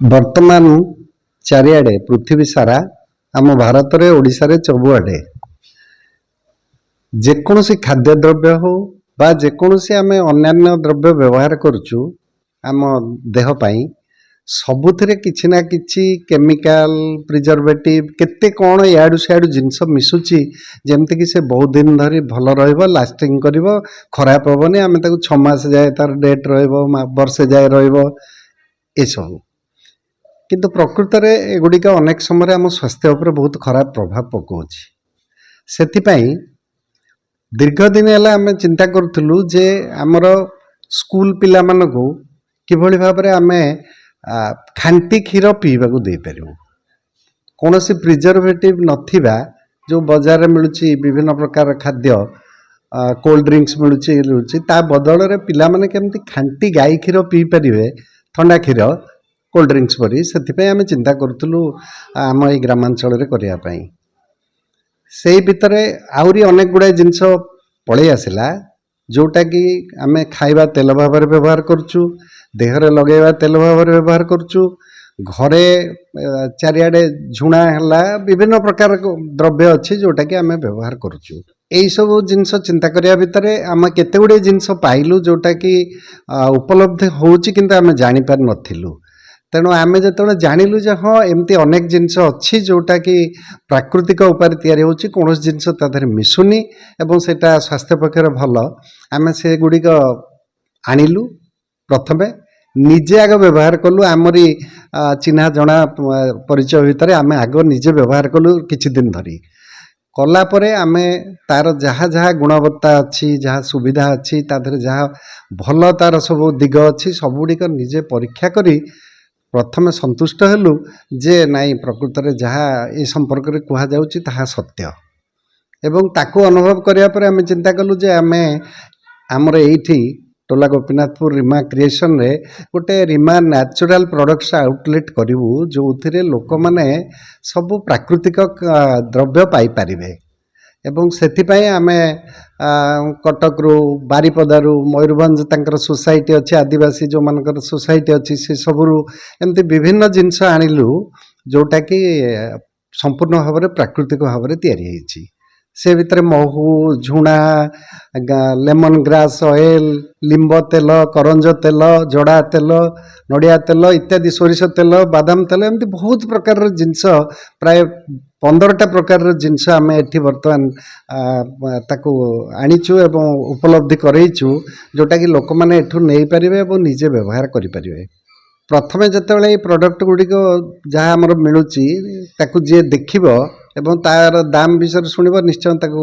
ବର୍ତ୍ତମାନ ଚାରିଆଡ଼େ ପୃଥିବୀ ସାରା ଆମ ଭାରତରେ ଓଡ଼ିଶାରେ ସବୁଆଡ଼େ ଯେକୌଣସି ଖାଦ୍ୟଦ୍ରବ୍ୟ ହଉ ବା ଯେକୌଣସି ଆମେ ଅନ୍ୟାନ୍ୟ ଦ୍ରବ୍ୟ ବ୍ୟବହାର କରୁଛୁ ଆମ ଦେହ ପାଇଁ ସବୁଥିରେ କିଛି ନା କିଛି କେମିକାଲ ପ୍ରିଜର୍ଭେଟିଭ କେତେ କ'ଣ ଇଆଡ଼ୁ ସିଆଡ଼ୁ ଜିନିଷ ମିଶୁଛି ଯେମିତିକି ସେ ବହୁତ ଦିନ ଧରି ଭଲ ରହିବ, ଲାଷ୍ଟିଂ କରିବ, ଖରାପ ହେବନି, ଆମେ ତାକୁ 6 ମାସ ଯାଏ ତାର ଡେଟ୍ ରହିବ, ବର୍ଷେ ଯାଏ ରହିବ ଏସବୁ। କିନ୍ତୁ ପ୍ରକୃତରେ ଏଗୁଡ଼ିକ ଅନେକ ସମୟରେ ଆମ ସ୍ୱାସ୍ଥ୍ୟ ଉପରେ ବହୁତ ଖରାପ ପ୍ରଭାବ ପକାଉଛି। ସେଥିପାଇଁ ଦୀର୍ଘ ଦିନ ହେଲା ଆମେ ଚିନ୍ତା କରୁଥିଲୁ ଯେ ଆମର ସ୍କୁଲ ପିଲାମାନଙ୍କୁ କିଭଳି ଭାବରେ ଆମେ ଖାଣ୍ଟି କ୍ଷୀର ପିଇବାକୁ ଦେଇପାରିବୁ, କୌଣସି ପ୍ରିଜର୍ଭେଟିଭ ନଥିବା ଯେଉଁ ବଜାରରେ ମିଳୁଛି ବିଭିନ୍ନ ପ୍ରକାର ଖାଦ୍ୟ, କୋଲ୍ଡ ଡ୍ରିଙ୍କସ୍ ମିଳୁଛି ତା ବଦଳରେ ପିଲାମାନେ କେମିତି ଖାଣ୍ଟି ଗାଈ କ୍ଷୀର ପିଇପାରିବେ, ଥଣ୍ଡା କ୍ଷୀର, କୋଲ୍ଡ ଡ୍ରିଙ୍କସ୍ ପରି। ସେଥିପାଇଁ ଆମେ ଚିନ୍ତା କରୁଥିଲୁ ଆମ ଏଇ ଗ୍ରାମାଞ୍ଚଳରେ କରିବା ପାଇଁ। ସେଇ ଭିତରେ ଆହୁରି ଅନେକ ଗୁଡ଼ାଏ ଜିନିଷ ପଳେଇ ଆସିଲା ଯେଉଁଟାକି ଆମେ ଖାଇବା ତେଲ ଭାବରେ ବ୍ୟବହାର କରୁଛୁ, ଦେହରେ ଲଗାଇବା ତେଲ ଭାବରେ ବ୍ୟବହାର କରୁଛୁ, ଘରେ ଚାରିଆଡ଼େ ଝୁଣା ହେଲା, ବିଭିନ୍ନ ପ୍ରକାର ଦ୍ରବ୍ୟ ଅଛି ଯେଉଁଟାକି ଆମେ ବ୍ୟବହାର କରୁଛୁ। ଏଇସବୁ ଜିନିଷ ଚିନ୍ତା କରିବା ଭିତରେ ଆମେ କେତେ ଗୁଡ଼ିଏ ଜିନିଷ ପାଇଲୁ ଯେଉଁଟାକି ଉପଲବ୍ଧ ହେଉଛି କିନ୍ତୁ ଆମେ ଜାଣିପାରିନଥିଲୁ। ତେଣୁ ଆମେ ଯେତେବେଳେ ଜାଣିଲୁ ଯେ ହଁ ଏମିତି ଅନେକ ଜିନିଷ ଅଛି ଯେଉଁଟାକି ପ୍ରାକୃତିକ ଉପାୟରେ ତିଆରି ହେଉଛି, କୌଣସି ଜିନିଷ ତା ଦେହରେ ମିଶୁନି ଏବଂ ସେଇଟା ସ୍ୱାସ୍ଥ୍ୟ ପକ୍ଷରେ ଭଲ, ଆମେ ସେଗୁଡ଼ିକ ଆଣିଲୁ। ପ୍ରଥମେ ନିଜେ ଆଗ ବ୍ୟବହାର କଲୁ, ଆମରି ଚିହ୍ନା ଜଣା ପରିଚୟ ଭିତରେ ଆମେ ଆଗ ନିଜେ ବ୍ୟବହାର କଲୁ କିଛି ଦିନ ଧରି। କଲା ପରେ ଆମେ ତାର ଯାହା ଯାହା ଗୁଣବତ୍ତା ଅଛି, ଯାହା ସୁବିଧା ଅଛି, ତା ଦେହରେ ଯାହା ଭଲ ତାର ସବୁ ଦିଗ ଅଛି ସବୁଗୁଡ଼ିକ ନିଜେ ପରୀକ୍ଷା କରି ପ୍ରଥମେ ସନ୍ତୁଷ୍ଟ ହେଲୁ ଯେ ନାଇଁ ପ୍ରକୃତରେ ଯାହା ଏ ସମ୍ପର୍କରେ କୁହାଯାଉଛି ତାହା ସତ୍ୟ। ଏବଂ ତାକୁ ଅନୁଭବ କରିବା ପରେ ଆମେ ଚିନ୍ତା କଲୁ ଯେ ଆମେ ଆମର ଏଇଠି ଟୋଲା ଗୋପୀନାଥପୁର ରିମା କ୍ରିଏସନରେ ଗୋଟେ ରିମା ନ୍ୟାଚୁରାଲ ପ୍ରଡକ୍ଟସ ଆଉଟଲେଟ୍ କରିବୁ ଯେଉଁଥିରେ ଲୋକମାନେ ସବୁ ପ୍ରାକୃତିକ ଦ୍ରବ୍ୟ ପାଇପାରିବେ। ଏବଂ ସେଥିପାଇଁ ଆମେ କଟକରୁ, ବାରିପଦାରୁ, ମୟୂରଭଞ୍ଜ ତାଙ୍କର ସୋସାଇଟି ଅଛି, ଆଦିବାସୀ ଯେଉଁମାନଙ୍କର ସୋସାଇଟି ଅଛି ସେ ସବୁରୁ ଏମିତି ବିଭିନ୍ନ ଜିନିଷ ଆଣିଲୁ ଯେଉଁଟାକି ସମ୍ପୂର୍ଣ୍ଣ ଭାବରେ ପ୍ରାକୃତିକ ଭାବରେ ତିଆରି ହେଇଛି। ସେ ଭିତରେ ମହୁ, ଝୁଣା, ଲେମନ ଗ୍ରାସ୍ ଅଏଲ, ଲିମ୍ବ ତେଲ, କରଞ୍ଜ ତେଲ, ଜଡ଼ା ତେଲ, ନଡ଼ିଆ ତେଲ ଇତ୍ୟାଦି, ସୋରିଷ ତେଲ, ବାଦାମ ତେଲ, ଏମିତି ବହୁତ ପ୍ରକାରର ଜିନିଷ, ପ୍ରାୟ 15ଟା ପ୍ରକାରର ଜିନିଷ ଆମେ ଏଠି ବର୍ତ୍ତମାନ ତାକୁ ଆଣିଛୁ ଏବଂ ଉପଲବ୍ଧି କରେଇଛୁ ଯେଉଁଟାକି ଲୋକମାନେ ଏଠୁ ନେଇପାରିବେ ଏବଂ ନିଜେ ବ୍ୟବହାର କରିପାରିବେ। ପ୍ରଥମେ ଯେତେବେଳେ ଏଇ ପ୍ରଡ଼କ୍ଟ ଗୁଡ଼ିକ ଯାହା ଆମର ମିଳୁଛି ତାକୁ ଯିଏ ଦେଖିବ ଏବଂ ତାର ଦାମ ବିଷୟରେ ଶୁଣିବ, ନିଶ୍ଚୟ ତାକୁ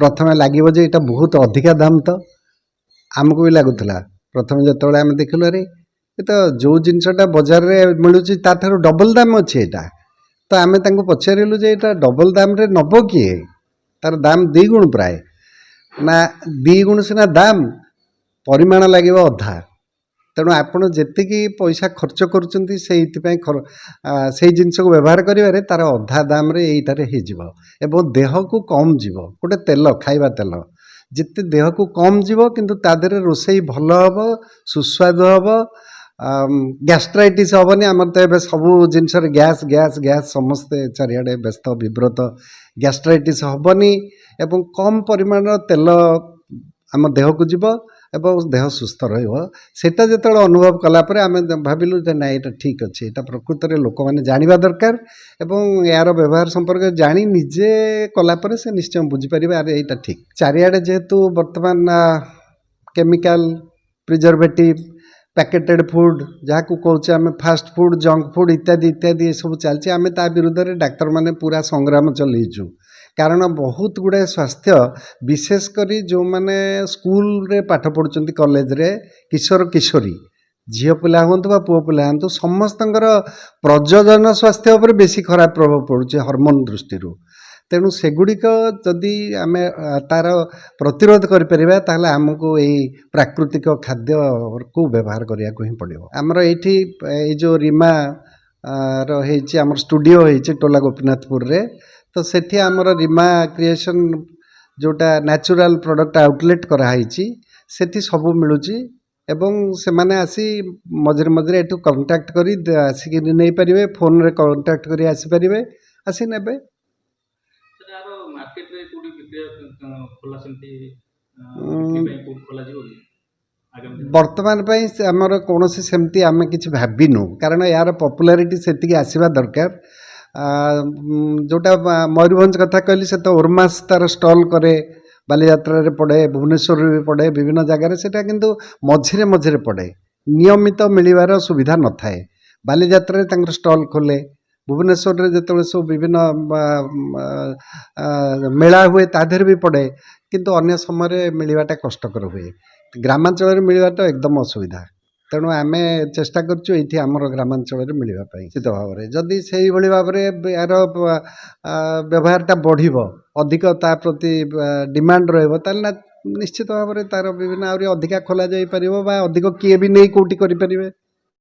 ପ୍ରଥମେ ଲାଗିବ ଯେ ଏଇଟା ବହୁତ ଅଧିକା ଦାମ। ତ ଆମକୁ ବି ଲାଗୁଥିଲା ପ୍ରଥମେ ଯେତେବେଳେ ଆମେ ଦେଖିଲୁ ଆରେ ଏ ତ ଯେଉଁ ଜିନିଷଟା ବଜାରରେ ମିଳୁଛି ତାଠାରୁ ଡବଲ ଦାମ ଅଛି ଏଇଟା। ତ ଆମେ ତାଙ୍କୁ ପଚାରିଲୁ ଯେ ଏଇଟା ଡବଲ ଦାମରେ ନେବ କିଏ, ତାର ଦାମ 2 ଗୁଣ ପ୍ରାୟ। ନା 2 ଗୁଣ ସିନା ଦାମ, ପରିମାଣ ଲାଗିବ ଅଧା। ତେଣୁ ଆପଣ ଯେତିକି ପଇସା ଖର୍ଚ୍ଚ କରୁଛନ୍ତି ସେଇଥିପାଇଁ ସେଇ ଜିନିଷକୁ ବ୍ୟବହାର କରିବାରେ ତାର ଅଧା ଦାମରେ ଏଇଟାରେ ହେଇଯିବ ଏବଂ ଦେହକୁ କମ୍ ଯିବ। ଗୋଟେ ତେଲ, ଖାଇବା ତେଲ ଯେତେ ଦେହକୁ କମ୍ ଯିବ କିନ୍ତୁ ତା ଦେହରେ ରୋଷେଇ ଭଲ ହେବ, ସୁସ୍ୱାଦୁ ହେବ, ଗ୍ୟାଷ୍ଟ୍ରାଇଟିସ୍ ହେବନି। ଆମର ତ ଏବେ ସବୁ ଜିନିଷରେ ଗ୍ୟାସ୍ ଗ୍ୟାସ୍ ଗ୍ୟାସ୍, ସମସ୍ତେ ଚାରିଆଡ଼େ ବ୍ୟସ୍ତ ବିବ୍ରତ, ଗ୍ୟାଷ୍ଟ୍ରାଇଟିସ୍ ହେବନି ଏବଂ କମ୍ ପରିମାଣର ତେଲ ଆମ ଦେହକୁ ଯିବ ଏବଂ ଦେହ ସୁସ୍ଥ ରହିବ। ସେଇଟା ଯେତେବେଳେ ଅନୁଭବ କଲା ପରେ ଆମେ ଭାବିଲୁ ଯେ ନାଇଁ ଏଇଟା ଠିକ୍ ଅଛି, ଏଇଟା ପ୍ରକୃତରେ ଲୋକମାନେ ଜାଣିବା ଦରକାର ଏବଂ ଏହାର ବ୍ୟବହାର ସମ୍ପର୍କରେ ଜାଣି ନିଜେ କଲା ପରେ ସେ ନିଶ୍ଚୟ ବୁଝିପାରିବେ ଆରେ ଏଇଟା ଠିକ୍। ଚାରିଆଡ଼େ ଯେହେତୁ ବର୍ତ୍ତମାନ କେମିକାଲ, ପ୍ରିଜର୍ଭେଟିଭ, ପ୍ୟାକେଟେଡ଼ ଫୁଡ଼, ଯାହାକୁ କହୁଛେ ଆମେ ଫାଷ୍ଟ ଫୁଡ଼, ଜଙ୍କ ଫୁଡ଼ ଇତ୍ୟାଦି ଇତ୍ୟାଦି ଏସବୁ ଚାଲିଛି। ଆମେ ତା ବିରୁଦ୍ଧରେ ଡାକ୍ତରମାନେ ପୁରା ସଂଗ୍ରାମ ଚଲେଇଛୁ। କାରଣ ବହୁତ ଗୁଡ଼ାଏ ସ୍ୱାସ୍ଥ୍ୟ, ବିଶେଷ କରି ଯେଉଁମାନେ ସ୍କୁଲରେ ପାଠ ପଢ଼ୁଛନ୍ତି, କଲେଜରେ, କିଶୋର କିଶୋରୀ, ଝିଅ ପିଲା ହୁଅନ୍ତୁ ବା ପୁଅ ପିଲା ହୁଅନ୍ତୁ, ସମସ୍ତଙ୍କର ପ୍ରଜନନ ସ୍ୱାସ୍ଥ୍ୟ ଉପରେ ବେଶୀ ଖରାପ ପ୍ରଭାବ ପଡ଼ୁଛି ହରମୋନ ଦୃଷ୍ଟିରୁ। ତେଣୁ ସେଗୁଡ଼ିକ ଯଦି ଆମେ ତାର ପ୍ରତିରୋଧ କରିପାରିବା ତାହେଲେ ଆମକୁ ଏଇ ପ୍ରାକୃତିକ ଖାଦ୍ୟକୁ ବ୍ୟବହାର କରିବାକୁ ହିଁ ପଡ଼ିବ। ଆମର ଏଇଠି ଏଇ ଯେଉଁ ରିମା ର ହେଇଛି, ଆମର ଷ୍ଟୁଡ଼ିଓ ହେଇଛି ଟୋଲା ଗୋପୀନାଥପୁରରେ। ତ ସେଠି ଆମର ରିମା କ୍ରିଏସନ୍ ଯେଉଁଟା ନ୍ୟାଚୁରାଲ ପ୍ରଡ଼କ୍ଟ ଆଉଟଲେଟ୍ କରାହେଇଛି, ସେଠି ସବୁ ମିଳୁଛି ଏବଂ ସେମାନେ ଆସି ମଝିରେ ମଝିରେ ଏଠୁ କଣ୍ଟାକ୍ଟ କରି ଆସିକି ନେଇପାରିବେ, ଫୋନ୍ରେ କଣ୍ଟାକ୍ଟ କରି ଆସିପାରିବେ, ଆସି ନେବେ। ସେଟା ଆର ମାର୍କେଟରେ କୋଉଠି ବିକ୍ରି ଖୋଲା ସେମିତି ବିକ୍ରି ପାଇଁ କୋଉଠି ଖୋଲାଯିବ କି ଆଗାମୀ ଦିନରେ? ବର୍ତ୍ତମାନ ପାଇଁ ଆମର କୌଣସି ସେମିତି ଆମେ କିଛି ଭାବିନୁ, କାରଣ ଏହାର ପପୁଲାରିଟି ସେତିକି ଆସିବା ଦରକାର। ଯେଉଁଟା ମୟୂରଭଞ୍ଜ କଥା କହିଲି, ସେ ତ ଓର୍ମାସ ତା'ର ଷ୍ଟଲ୍ କରେ, ବାଲିଯାତ୍ରାରେ ପଡ଼େ, ଭୁବନେଶ୍ୱରରେ ବି ପଡ଼େ, ବିଭିନ୍ନ ଜାଗାରେ ସେଇଟା କିନ୍ତୁ ମଝିରେ ମଝିରେ ପଡ଼େ, ନିୟମିତ ମିଳିବାର ସୁବିଧା ନଥାଏ। ବାଲିଯାତ୍ରାରେ ତାଙ୍କର ଷ୍ଟଲ୍ ଖୋଲେ, ଭୁବନେଶ୍ୱରରେ ଯେତେବେଳେ ସବୁ ବିଭିନ୍ନ ମେଳା ହୁଏ ତା ଦେହରେ ବି ପଡ଼େ, କିନ୍ତୁ ଅନ୍ୟ ସମୟରେ ମିଳିବାଟା କଷ୍ଟକର ହୁଏ। ଗ୍ରାମାଞ୍ଚଳରେ ମିଳିବାଟା ଏକଦମ ଅସୁବିଧା। ତେଣୁ ଆମେ ଚେଷ୍ଟା କରୁଛୁ ଏଇଠି ଆମର ଗ୍ରାମାଞ୍ଚଳରେ ମିଳିବା ପାଇଁ ନିଶ୍ଚିତ ଭାବରେ। ଯଦି ସେଇଭଳି ଭାବରେ ଏହାର ବ୍ୟବହାରଟା ବଢ଼ିବ, ଅଧିକ ତା ପ୍ରତି ଡିମାଣ୍ଡ ରହିବ, ତାହେଲେ ନିଶ୍ଚିତ ଭାବରେ ତା'ର ବିଭିନ୍ନ ଆହୁରି ଅଧିକା ଖୋଲା ଯାଇପାରିବ ବା ଅଧିକ କିଏ ବି ନେଇ କେଉଁଠି କରିପାରିବେ।